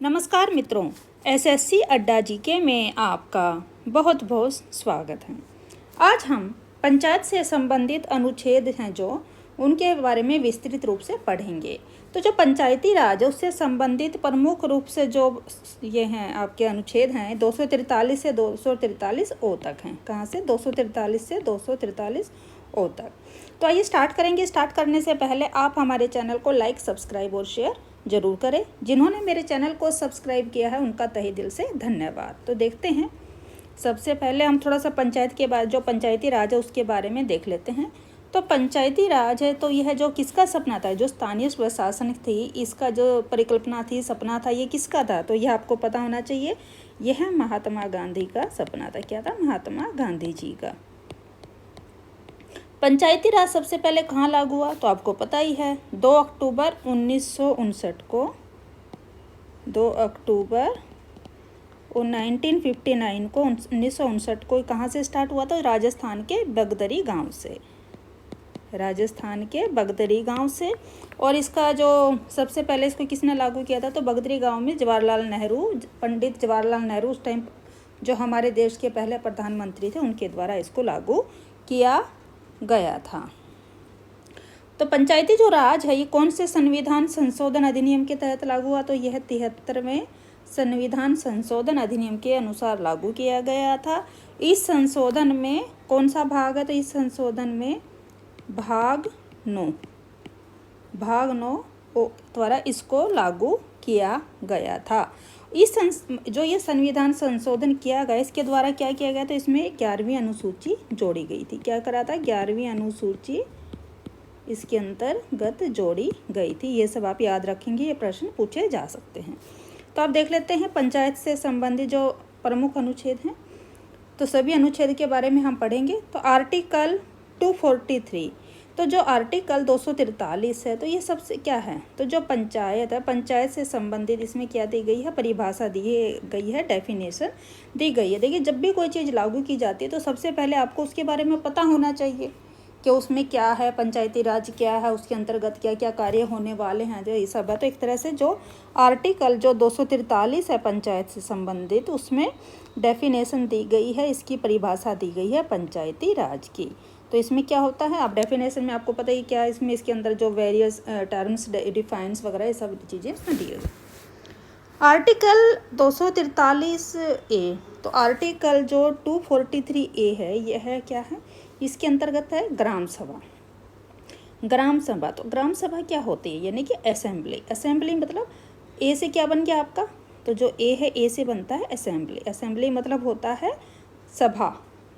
नमस्कार मित्रों, एसएससी अड्डा जीके में आपका बहुत बहुत स्वागत है। आज हम पंचायत से संबंधित अनुच्छेद हैं जो उनके बारे में विस्तृत रूप से पढ़ेंगे। तो जो पंचायती राज है उससे संबंधित प्रमुख रूप से जो ये हैं आपके अनुच्छेद हैं 243 से 243 ओ तक हैं। कहाँ से? 243 से 243 ओ तक। तो आइए स्टार्ट करेंगे। स्टार्ट करने से पहले आप हमारे चैनल को लाइक, सब्सक्राइब और शेयर जरूर करें। जिन्होंने मेरे चैनल को सब्सक्राइब किया है उनका तहे दिल से धन्यवाद। तो देखते हैं, सबसे पहले हम थोड़ा सा पंचायत के बाद जो पंचायती राज है उसके बारे में देख लेते हैं। तो पंचायती राज है तो यह जो किसका सपना था, जो स्थानीय स्वशासन थी, इसका जो परिकल्पना थी, सपना था, ये किसका था? तो यह आपको पता होना चाहिए। यह महात्मा गांधी का सपना था। क्या था? महात्मा गांधी जी का। पंचायती राज सबसे पहले कहाँ लागू हुआ? तो आपको पता ही है, 2 अक्टूबर 1959 को 2 अक्टूबर 1959 को 1959 को कहाँ से स्टार्ट हुआ था? राजस्थान के बगदरी गांव से। राजस्थान के बगदरी गांव से। और इसका जो सबसे पहले इसको किसने लागू किया था? तो बगदरी गांव में जवाहरलाल नेहरू, पंडित जवाहरलाल नेहरू उस टाइम जो हमारे देश के पहले प्रधानमंत्री थे, उनके द्वारा इसको लागू किया गया था। तो पंचायती जो राज है ये कौन से संविधान संशोधन अधिनियम के तहत लागू हुआ? तो यह 73वें संविधान संशोधन अधिनियम के अनुसार लागू किया गया था। इस संशोधन में कौन सा भाग है? तो इस संशोधन में भाग 9 द्वारा इसको लागू किया गया था। जो ये संविधान संशोधन किया गया, इसके द्वारा क्या किया गया? तो इसमें 11वीं अनुसूची जोड़ी गई थी। क्या करा था? 11वीं अनुसूची इसके अंतर्गत जोड़ी गई थी। ये सब आप याद रखेंगे, ये प्रश्न पूछे जा सकते हैं। तो आप देख लेते हैं पंचायत से संबंधित जो प्रमुख अनुच्छेद हैं। तो सभी अनुच्छेद के बारे में हम पढ़ेंगे। तो आर्टिकल 243, तो जो आर्टिकल 243 है तो ये सबसे क्या है? तो जो पंचायत है, पंचायत से संबंधित इसमें क्या दी गई है? परिभाषा दी गई है, डेफिनेशन दी गई है। देखिए, जब भी कोई चीज़ लागू की जाती है तो सबसे पहले आपको उसके बारे में पता होना चाहिए कि उसमें क्या है, पंचायती राज क्या है, उसके अंतर्गत क्या क्या कार्य होने वाले हैं, जो ये सब है। तो एक तरह से जो आर्टिकल जो 243 है पंचायत से संबंधित, उसमें डेफिनेशन दी गई है, इसकी परिभाषा दी गई है पंचायती राज की। तो इसमें क्या होता है, आप डेफिनेशन में आपको पता ही क्या है, इसमें इसके अंदर जो वेरियस टर्म्स, डिफाइंस वगैरह ये सब चीज़ें इसमें दी गई। आर्टिकल 243 ए, तो आर्टिकल जो 243 ए है, यह है क्या है? इसके अंतर्गत है ग्राम सभा। ग्राम सभा, तो ग्राम सभा क्या होती है? यानी कि असेंबली। असेंबली मतलब ए से क्या बन गया आपका? तो जो ए है, ए से बनता है असेंबली। असेंबली मतलब होता है सभा।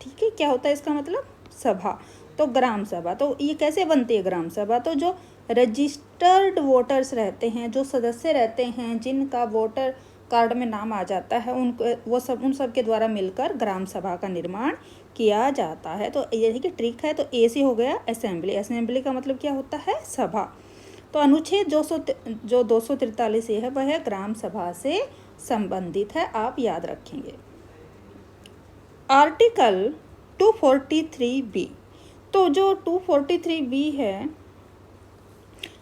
ठीक है, क्या होता है इसका मतलब? सभा। तो ग्राम सभा, तो ये कैसे बनती है ग्राम सभा? तो जो रजिस्टर्ड वोटर्स रहते हैं, जो सदस्य रहते हैं, जिनका वोटर कार्ड में नाम आ जाता है, उन सब के द्वारा मिलकर ग्राम सभा का निर्माण किया जाता है। तो ये कि ट्रिक है। तो ए से हो गया असेंबली। असेंबली का मतलब क्या होता है? सभा। तो अनुच्छेद जो 243 है वह है ग्राम सभा से संबंधित है, आप याद रखेंगे। आर्टिकल 243 बी, तो जो 243 बी है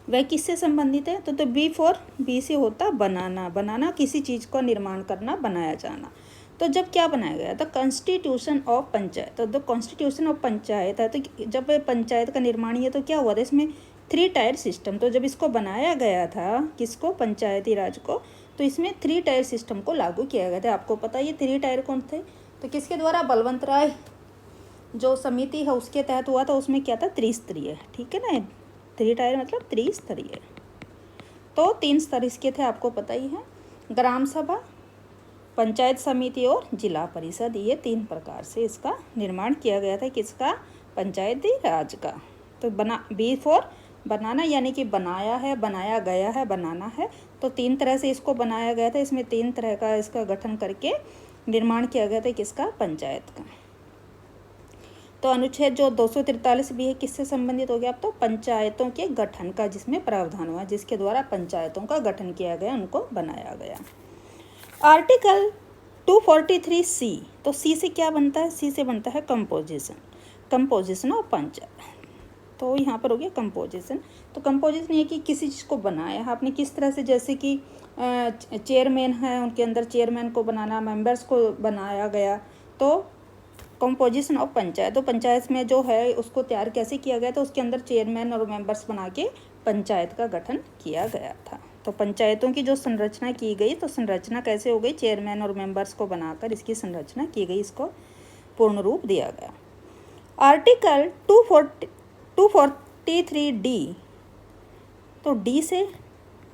वह किससे संबंधित है? तो बी से होता बनाना। बनाना, किसी चीज़ का निर्माण करना, बनाया जाना। तो जब क्या बनाया गया था? Constitution of panchayat. तो कॉन्स्टिट्यूशन ऑफ पंचायत है, तो जब पंचायत का निर्माण ये तो क्या हुआ था? इसमें 3 टायर सिस्टम। तो जब इसको बनाया गया था, किसको? पंचायती राज को, तो इसमें 3 टायर सिस्टम को लागू किया गया था। आपको पता ये 3 टायर कौन थे? तो किसके द्वारा? बलवंत राय जो समिति है उसके तहत हुआ था। उसमें क्या था? त्रिस्तरीय। ठीक है ना, 3 टायर मतलब त्रिस्तरीय। तो 3 स्तर इसके थे, आपको पता ही है। ग्राम सभा, पंचायत समिति और जिला परिषद, ये 3 प्रकार से इसका निर्माण किया गया था। किसका? पंचायती राज का। तो बी फॉर बनाना, यानी कि बनाया है, बनाया गया है, बनाना है। तो 3 तरह से इसको बनाया गया था। इसमें 3 तरह का इसका गठन करके निर्माण किया गया था। किसका? पंचायत का। तो अनुच्छेद जो 243 भी है किससे संबंधित हो गया? आप तो पंचायतों के गठन का, जिसमें प्रावधान हुआ, जिसके द्वारा पंचायतों का गठन किया गया, उनको बनाया गया। आर्टिकल 243 सी, तो सी से क्या बनता है? सी से बनता है कंपोजिशन ऑफ पंचायत। तो यहाँ पर हो गया कंपोजिशन। तो कंपोजिशन ये कि किसी चीज़ को बनाया आपने किस तरह से, जैसे कि चेयरमैन है उनके अंदर चेयरमैन को बनाना, मेंबर्स को बनाया गया, तो कंपोजिशन ऑफ पंचायत। तो पंचायत में जो है उसको तैयार कैसे किया गया, तो उसके अंदर चेयरमैन और मेंबर्स बना के पंचायत का गठन किया गया था। तो पंचायतों की जो संरचना की गई, तो संरचना कैसे हो गई, चेयरमैन और मेंबर्स को बनाकर इसकी संरचना की गई, इसको पूर्ण रूप दिया गया। आर्टिकल 243D, तो डी से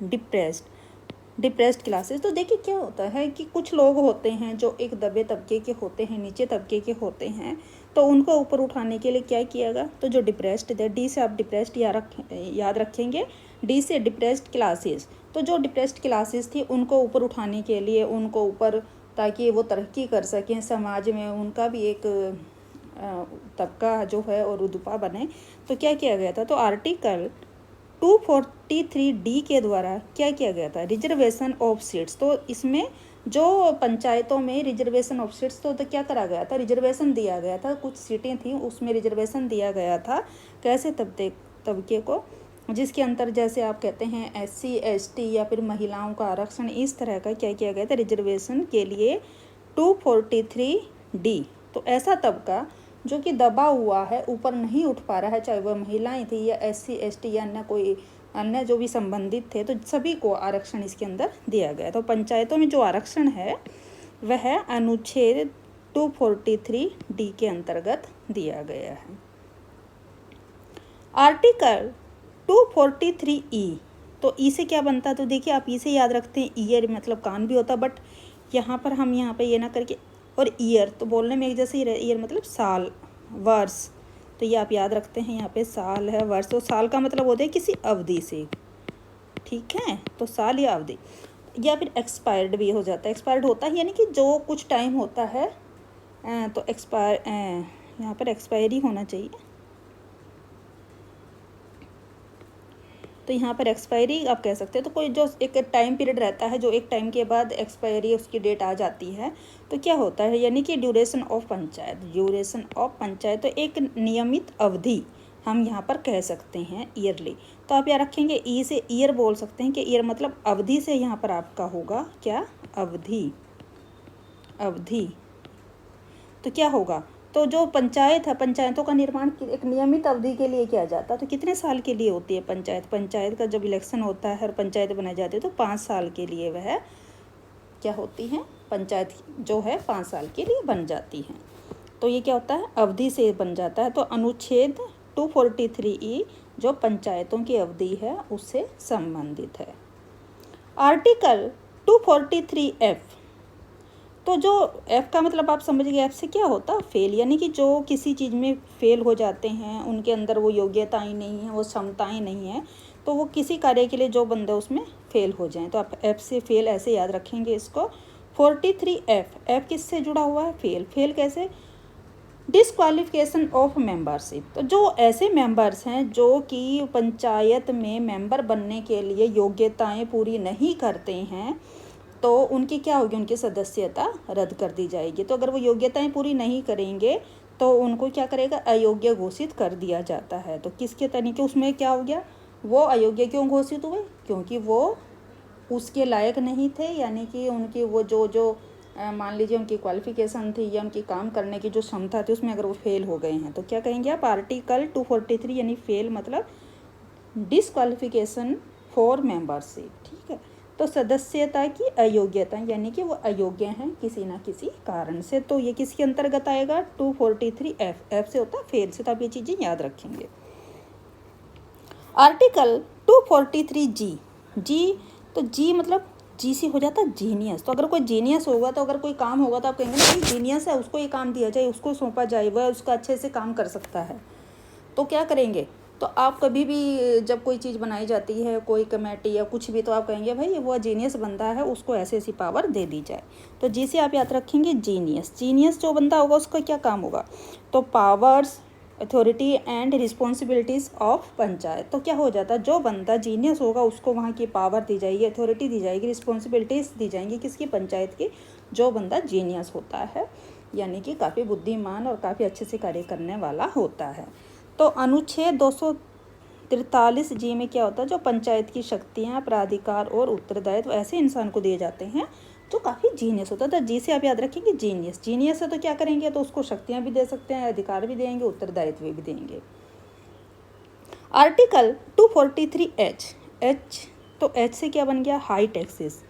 डिप्रेस्ड क्लासेस। तो देखिए क्या होता है कि कुछ लोग होते हैं जो एक दबे तबके के होते हैं, नीचे तबके के होते हैं, तो उनको ऊपर उठाने के लिए क्या किएगा, तो जो डिप्रेस्ड है, डी से आप डिप्रेस्ड याद रखेंगे, डी से डिप्रेस्ड क्लासेस। तो जो डिप्रेस्ड क्लासेस थी उनको ऊपर उठाने के लिए, उनको ऊपर, ताकि वो तरक्की कर सकें समाज में, उनका भी एक तबका जो है और रुतबा बने, तो क्या किया गया था, तो आर्टिकल 243D के द्वारा क्या किया गया था, रिजर्वेशन ऑफ सीट्स। तो इसमें जो पंचायतों में रिजर्वेशन ऑफ सीट्स, तो क्या करा गया था, रिजर्वेशन दिया गया था, कुछ सीटें थी उसमें रिजर्वेशन दिया गया था, कैसे तबके को, जिसके अंतर जैसे आप कहते हैं SC ST या फिर महिलाओं का आरक्षण, इस तरह का क्या किया गया था, रिजर्वेशन के लिए 243D। तो ऐसा तबका जो कि दबा हुआ है, ऊपर नहीं उठ पा रहा है, चाहे वह महिलाएं थी या SC ST या अन्य कोई अन्य जो भी संबंधित थे, तो सभी को आरक्षण इसके अंदर दिया गया। तो पंचायतों में जो आरक्षण है वह अनुच्छेद 243D के अंतर्गत दिया गया है। आर्टिकल 243E, तो ई से क्या बनता है, तो देखिए आप ई से याद रखते हैं, ईयर मतलब कान भी होता, बट यहाँ पर हम यहाँ पे ये ना करके, और ईयर तो बोलने में एक जैसे ही, ईयर मतलब साल, वर्ष, तो ये आप याद रखते हैं, यहाँ पे साल है, वर्ष, तो साल का मतलब होता है किसी अवधि से, ठीक है, तो साल या अवधि, या फिर एक्सपायर्ड भी हो जाता है, एक्सपायर्ड होता है यानी कि जो कुछ टाइम होता है, तो यहाँ पर एक्सपायरी होना चाहिए, तो यहाँ पर एक्सपायरी आप कह सकते हैं, तो कोई जो एक टाइम पीरियड रहता है, जो एक टाइम के बाद एक्सपायरी उसकी डेट आ जाती है, तो क्या होता है, यानी कि ड्यूरेशन ऑफ पंचायत, तो एक नियमित अवधि हम यहाँ पर कह सकते हैं, ईयरली। तो आप यहाँ रखेंगे ई से ईयर बोल सकते हैं कि ईयर मतलब अवधि से यहाँ पर आपका होगा क्या, अवधि, तो क्या होगा, तो जो पंचायत है, पंचायतों का निर्माण एक नियमित अवधि के लिए किया जाता है। तो कितने साल के लिए होती है पंचायत का जब इलेक्शन होता है और पंचायत बनाई जाती है, तो 5 साल के लिए वह क्या होती है, पंचायत जो है 5 साल के लिए बन जाती है। तो ये क्या होता है, अवधि से बन जाता है। तो अनुच्छेद 243E जो पंचायतों की अवधि है उससे संबंधित है। आर्टिकल 243F, तो जो F का मतलब आप समझ गए, F से क्या होता है, फेल, यानी कि जो किसी चीज़ में फेल हो जाते हैं, उनके अंदर वो योग्यताएं नहीं है, वो क्षमताएं नहीं है, तो वो किसी कार्य के लिए जो बंदा उसमें फेल हो जाए, तो आप F से फेल ऐसे याद रखेंगे इसको। 43F किससे जुड़ा हुआ है, फेल कैसे, डिसक्वालिफिकेशन ऑफ मेंबरशिप। तो जो ऐसे मेंबर्स हैं जो कि पंचायत में मेंबर बनने के लिए योग्यताएं पूरी नहीं करते हैं, तो उनकी क्या होगी, उनकी सदस्यता रद्द कर दी जाएगी। तो अगर वो योग्यताएं पूरी नहीं करेंगे तो उनको क्या करेगा, अयोग्य घोषित कर दिया जाता है। तो किसके तरीके, उसमें क्या हो गया, वो अयोग्य क्यों घोषित हुए, क्योंकि वो उसके लायक नहीं थे, यानी कि उनकी वो जो मान लीजिए उनकी क्वालिफिकेशन थी या उनकी काम करने की जो क्षमता थी, उसमें अगर वो फेल हो गए हैं, तो क्या कहेंगे आप, आर्टिकल 243 यानी फेल मतलब डिसक्वालिफिकेशन फॉर मेंबरशिप, ठीक है। तो सदस्यता की अयोग्यता, यानी कि वो अयोग्य हैं किसी ना किसी कारण से, तो ये किसके अंतर्गत आएगा, 243F से होता है फेल से, तो आप ये चीज़ें याद रखेंगे। आर्टिकल 243G, तो जी मतलब जी से हो जाता है जीनियस। तो अगर कोई जीनियस होगा, तो अगर कोई काम होगा तो आप कहेंगे ना जीनियस है, उसको ये काम दिया जाए, उसको सौंपा जाए, वह उसका अच्छे से काम कर सकता है, तो क्या करेंगे, तो आप कभी भी जब कोई चीज़ बनाई जाती है, कोई कमेटी या कुछ भी, तो आप कहेंगे भाई वो जीनियस बंदा है, उसको ऐसी ऐसी पावर दे दी जाए। तो जी से आप याद रखेंगे जीनियस जो बंदा होगा उसका क्या काम होगा, तो powers, authority and responsibilities of panchayat. तो क्या हो जाता है, जो बंदा जीनियस होगा उसको वहाँ की पावर दी जाएगी, अथॉरिटी दी जाएगी, रिस्पॉन्सिबिलिटीज़ दी जाएंगी, किसकी, पंचायत की, जो बंदा जीनियस होता है, यानी कि काफ़ी बुद्धिमान और काफ़ी अच्छे से कार्य करने वाला होता है। तो अनुच्छेद 243 जी में क्या होता है, जो पंचायत की शक्तियाँ, प्राधिकार और उत्तरदायित्व ऐसे इंसान को दिए जाते हैं जो काफ़ी जीनियस होता है। तो जी से आप याद रखेंगे जीनियस, जीनियस है तो क्या करेंगे, तो उसको शक्तियाँ भी दे सकते हैं, अधिकार भी देंगे, उत्तरदायित्व भी देंगे। आर्टिकल 243H, एच तो एच से क्या बन गया, हाई टैक्सेस।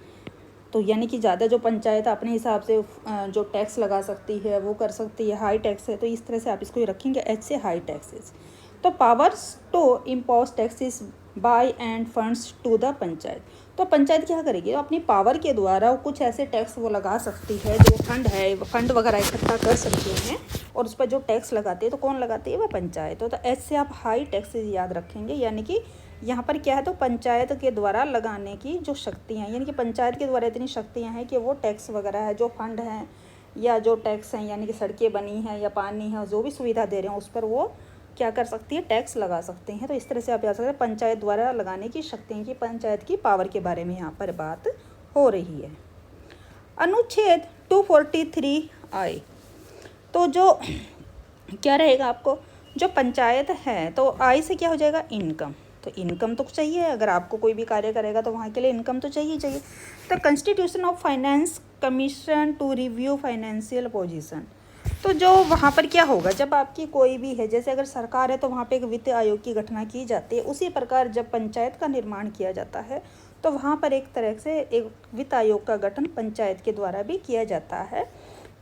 तो यानी कि ज़्यादा जो पंचायत अपने हिसाब से जो टैक्स लगा सकती है वो कर सकती है, हाई टैक्स है, तो इस तरह से आप इसको रखेंगे, एच से हाई टैक्सेस। तो powers to impose taxes by and funds to the panchayat. तो पंचायत क्या करेगी, अपनी पावर के द्वारा कुछ ऐसे टैक्स वो लगा सकती है, जो फंड है, फंड वगैरह इकट्ठा कर सकते हैं, और उस पर जो टैक्स लगाती है, तो कौन लगाती है, वह पंचायत। तो एच से आप हाई टैक्सेस याद रखेंगे, यानी कि यहाँ पर क्या है, तो पंचायत के द्वारा लगाने की जो शक्तियाँ, यानी कि पंचायत के द्वारा इतनी शक्तियाँ हैं कि वो टैक्स वगैरह है, जो फंड हैं या जो टैक्स हैं, यानी कि सड़कें बनी हैं या पानी है, जो भी सुविधा दे रहे हैं उस पर वो क्या कर सकती है, टैक्स लगा सकते हैं। तो इस तरह से आप याद सकते हैं पंचायत द्वारा लगाने की शक्तियाँ की, पंचायत की पावर के बारे में यहाँ पर बात हो रही है। अनुच्छेद 243I, तो जो क्या रहेगा आपको, जो पंचायत है, तो आई से क्या हो जाएगा, इनकम। तो इनकम तो चाहिए, अगर आपको कोई भी कार्य करेगा तो वहाँ के लिए इनकम तो चाहिए चाहिए। तो constitution of finance commission to review financial position, तो जो वहाँ पर क्या होगा, जब आपकी कोई भी है, जैसे अगर सरकार है तो वहाँ पे एक वित्त आयोग की गठना की जाती है, उसी प्रकार जब पंचायत का निर्माण किया जाता है तो वहाँ पर एक तरह से एक वित्त आयोग का गठन पंचायत के द्वारा भी किया जाता है।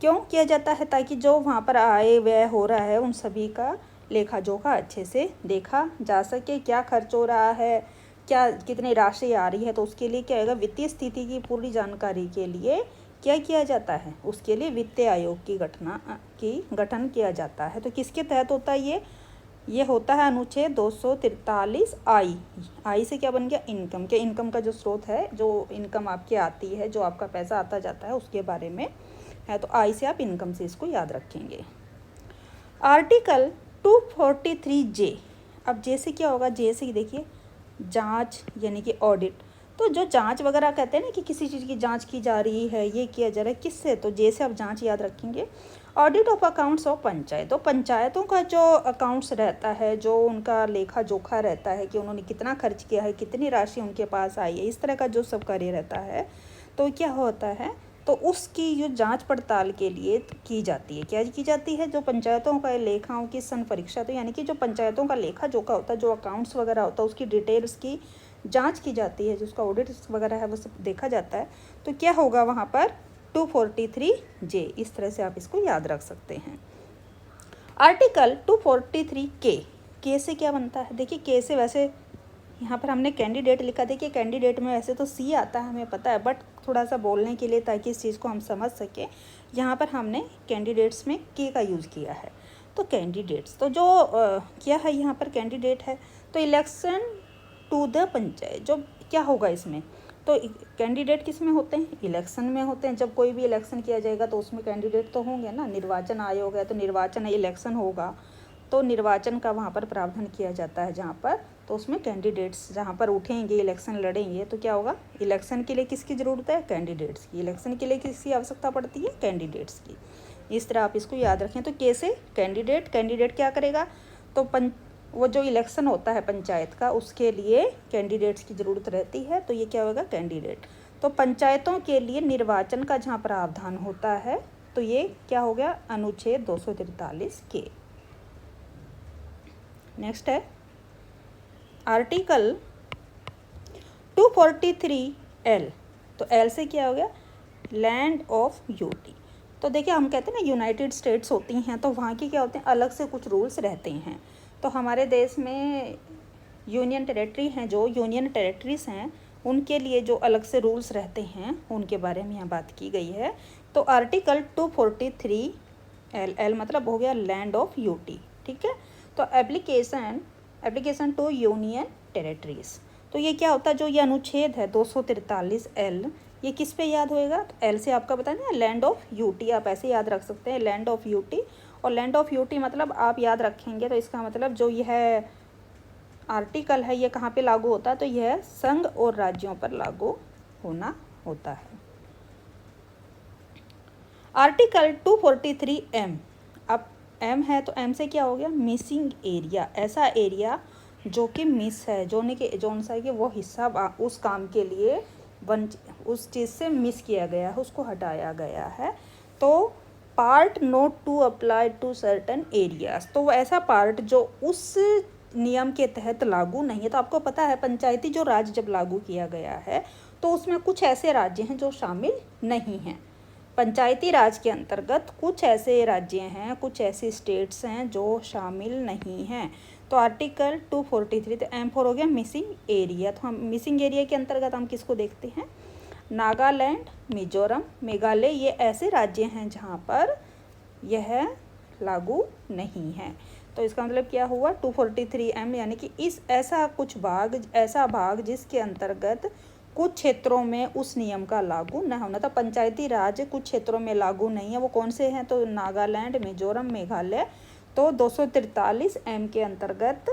क्यों किया जाता है, ताकि जो वहाँ पर आय व्यय हो रहा है उन सभी का लेखा जोखा अच्छे से देखा जा सके, क्या खर्च हो रहा है, क्या कितनी राशि आ रही है, तो उसके लिए क्या होगा, वित्तीय स्थिति की पूरी जानकारी के लिए क्या किया जाता है, उसके लिए वित्त आयोग की गठन किया जाता है। तो किसके तहत होता है ये होता है अनुच्छेद 243I। आई से क्या बन गया, इनकम के, इनकम का जो स्रोत है, जो इनकम आपकी आती है, जो आपका पैसा आता जाता है उसके बारे में है, तो आई से आप इनकम से इसको याद रखेंगे। आर्टिकल 243J, अब जे से क्या होगा, जे से देखिए जांच, यानी कि ऑडिट। तो जो जांच वगैरह कहते हैं ना कि किसी चीज़ की जांच की जा रही है, ये किया जा रहा है, किससे, तो जे से आप जांच याद रखेंगे। Audit of accounts of panchayat, तो पंचायतों का जो अकाउंट्स रहता है, जो उनका लेखा जोखा रहता है कि उन्होंने कितना खर्च किया है, कितनी राशि उनके पास आई है, इस तरह का जो सब कार्य रहता है, तो क्या होता है, तो उसकी जो जांच पड़ताल के लिए की जाती है, क्या की जाती है, जो पंचायतों का लेखाओं की संपरीक्षा, तो यानी कि जो पंचायतों का लेखा जोखा होता है, जो अकाउंट्स वगैरह होता है, उसकी डिटेल्स की जांच की जाती है, जिसका ऑडिट वगैरह है वो सब देखा जाता है। तो क्या होगा वहाँ पर 243J, इस तरह से आप इसको याद रख सकते हैं। आर्टिकल 243K, के से क्या बनता है, देखिए के से वैसे यहाँ पर हमने कैंडिडेट लिखा, देखिए कैंडिडेट में वैसे तो सी आता है, हमें पता है, बट थोड़ा सा बोलने के लिए ताकि इस चीज़ को हम समझ सकें, यहाँ पर हमने कैंडिडेट्स में के का यूज़ किया है। तो कैंडिडेट्स, तो जो क्या है यहाँ पर कैंडिडेट है, तो इलेक्शन टू द पंचायत, जो क्या होगा इसमें, तो कैंडिडेट किस में होते हैं, इलेक्शन में होते हैं। जब कोई भी इलेक्शन किया जाएगा तो उसमें कैंडिडेट तो होंगे ना, निर्वाचन आयोग है तो निर्वाचन इलेक्शन होगा, तो निर्वाचन का वहाँ पर प्रावधान किया जाता है जहाँ पर, तो उसमें कैंडिडेट्स जहाँ पर उठेंगे, इलेक्शन लड़ेंगे, तो क्या होगा, इलेक्शन के लिए किसकी ज़रूरत है, कैंडिडेट्स की। इलेक्शन के लिए किसकी आवश्यकता पड़ती है, कैंडिडेट्स की। इस तरह आप इसको याद रखें। तो कैसे कैंडिडेट, कैंडिडेट क्या करेगा, तो वो जो इलेक्शन होता है पंचायत का, उसके लिए कैंडिडेट्स की ज़रूरत रहती है, तो ये क्या होगा, कैंडिडेट। तो पंचायतों के लिए निर्वाचन का जहाँ प्रावधान होता है, तो ये क्या हो गया, अनुच्छेद 243K। नेक्स्ट है आर्टिकल 243L, तो एल से क्या हो गया, लैंड ऑफ यूटी। तो देखिए हम कहते हैं ना यूनाइटेड स्टेट्स होती हैं, तो वहाँ की क्या होते हैं, अलग से कुछ रूल्स रहते हैं। तो हमारे देश में यूनियन टेरेटरी हैं, जो यूनियन टेरेटरीज हैं, उनके लिए जो अलग से रूल्स रहते हैं उनके बारे में यहाँ बात की गई है। तो आर्टिकल 243L, एल मतलब हो गया लैंड ऑफ यूटी, ठीक है। तो एप्लीकेशन टू यूनियन टेरेटरीज, तो ये क्या होता है, जो ये अनुच्छेद है 243L, ये किस पे याद होएगा, तो एल से आपका बताया ना, लैंड ऑफ यूटी, आप ऐसे याद रख सकते हैं, लैंड ऑफ यूटी। और लैंड ऑफ यूटी मतलब आप याद रखेंगे, तो इसका मतलब जो यह आर्टिकल है ये कहाँ पे लागू होता है, तो यह संघ और राज्यों पर लागू होना होता है। आर्टिकल 243M, अब एम है तो एम से क्या हो गया, मिसिंग एरिया, ऐसा एरिया जो कि मिस है, जो सा है कि वो हिस्सा उस काम के लिए उस चीज़ से मिस किया गया है, उसको हटाया गया है। तो part not to apply to certain areas, तो वो ऐसा पार्ट जो उस नियम के तहत लागू नहीं है। तो आपको पता है पंचायती जो राज जब लागू किया गया है तो उसमें कुछ ऐसे राज्य हैं जो शामिल नहीं हैं। पंचायती राज के अंतर्गत कुछ ऐसे राज्य हैं, कुछ ऐसी स्टेट्स हैं जो शामिल नहीं हैं। तो आर्टिकल 243, तो M4 हो गया मिसिंग एरिया। तो हम मिसिंग एरिया के अंतर्गत हम किसको देखते हैं, नागालैंड, मिजोरम, मेघालय, ये ऐसे राज्य हैं जहाँ पर यह लागू नहीं है। तो इसका मतलब क्या हुआ, 243M यानी कि ऐसा भाग जिसके अंतर्गत कुछ क्षेत्रों में उस नियम का लागू न होना। तो पंचायती राज कुछ क्षेत्रों में लागू नहीं है, वो कौन से हैं, तो नागालैंड, मिजोरम, मेघालय। तो 243M के अंतर्गत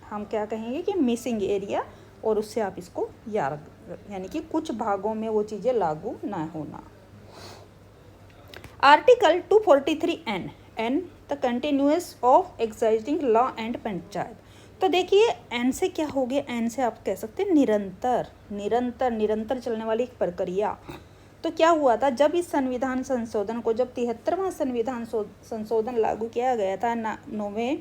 हम क्या कहेंगे कि मिसिंग एरिया, और उससे आप इसको याद, यानी कि कुछ भागों में वो चीज़ें लागू ना होना। Article 243N, N the continuance of existing law and panchayat. तो देखिए एन से क्या हो गया, एन से आप कह सकते हैं निरंतर चलने वाली एक प्रक्रिया। तो क्या हुआ था, जब इस संविधान संशोधन को, जब 73वां संविधान संशोधन लागू किया गया था 9वें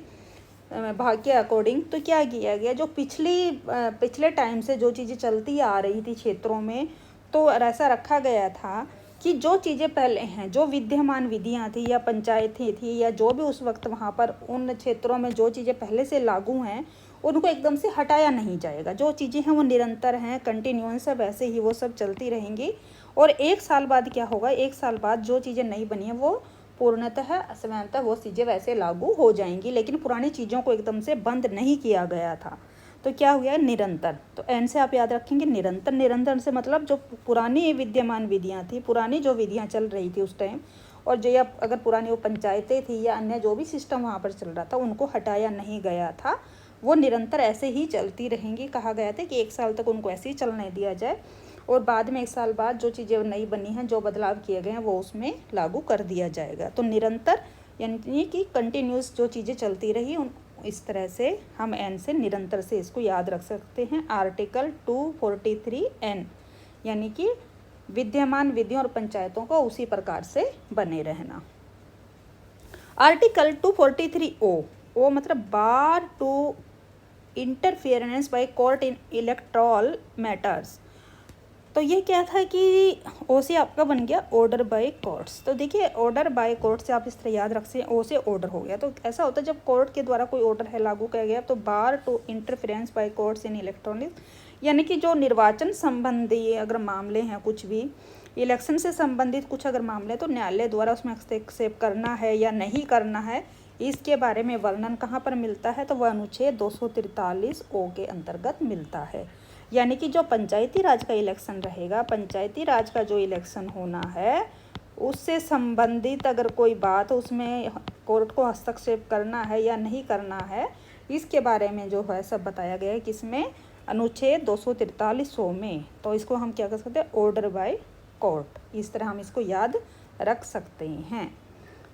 भाग के अकॉर्डिंग, तो क्या किया गया, जो पिछले टाइम से जो चीज़ें चलती आ रही थी क्षेत्रों में, तो ऐसा रखा गया था कि जो चीज़ें पहले हैं, जो विद्यमान विधियां थी या पंचायतें थी या जो भी उस वक्त वहाँ पर उन क्षेत्रों में जो चीज़ें पहले से लागू हैं उनको एकदम से हटाया नहीं जाएगा। जो चीज़ें हैं वो निरंतर हैं, कंटिन्यूअस है, वैसे ही वो सब चलती रहेंगी। और 1 साल बाद क्या होगा, 1 साल बाद जो चीज़ें नहीं बनी हैं वो पूर्णतः स्वयंतः वो चीज़ें वैसे लागू हो जाएंगी, लेकिन पुरानी चीज़ों को एकदम से बंद नहीं किया गया था। तो क्या हुआ, निरंतर। तो एन से आप याद रखेंगे निरंतर से मतलब जो पुरानी विद्यमान विधियां थी, पुरानी जो विधियां चल रही थी उस टाइम, और जो या अगर पुरानी वो पंचायतें थी या अन्य जो भी सिस्टम वहाँ पर चल रहा था उनको हटाया नहीं गया था, वो निरंतर ऐसे ही चलती रहेंगी। कहा गया था कि 1 साल तक उनको ऐसे ही चलने दिया जाए, और बाद में 1 साल बाद जो चीज़ें नई बनी हैं, जो बदलाव किए गए हैं, वो उसमें लागू कर दिया जाएगा। तो निरंतर यानी कि कंटिन्यूस जो चीज़ें चलती रही, उन इस तरह से हम एन से निरंतर से इसको याद रख सकते हैं। आर्टिकल 243N यानी कि विद्यमान विधियों और पंचायतों को उसी प्रकार से बने रहना। आर्टिकल 243O, ओ मतलब bar to interference by court in electoral matters. तो ये क्या था कि ओ से आपका बन गया ऑर्डर बाय कोर्ट्स। तो देखिए ऑर्डर बाय कोर्ट से आप इस तरह याद रख सकते हैं, ओ से ऑर्डर हो गया। तो ऐसा होता है जब कोर्ट के द्वारा कोई ऑर्डर है लागू किया गया, तो bar to interference by courts in electronic, यानी कि जो निर्वाचन संबंधी अगर मामले हैं, कुछ भी इलेक्शन से संबंधित कुछ अगर मामले, तो न्यायालय द्वारा उसमें हस्तक्षेप करना है या नहीं करना है, इसके बारे में वर्णन कहाँ पर मिलता है, तो वह अनुच्छेद 243O के अंतर्गत मिलता है। यानी कि जो पंचायती राज का इलेक्शन रहेगा, पंचायती राज का जो इलेक्शन होना है, उससे संबंधित अगर कोई बात, उसमें कोर्ट को हस्तक्षेप करना है या नहीं करना है, इसके बारे में जो है सब बताया गया है किसमें, अनुच्छेद 243O में। तो इसको हम क्या कर सकते हैं, ऑर्डर बाय कोर्ट, इस तरह हम इसको याद रख सकते हैं।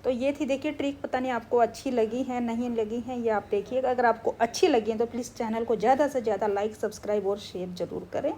तो ये थी देखिए ट्रिक, पता नहीं आपको अच्छी लगी है नहीं लगी है, ये आप देखिएगा। अगर आपको अच्छी लगी है तो प्लीज़ चैनल को ज़्यादा से ज़्यादा लाइक, सब्सक्राइब और शेयर ज़रूर करें।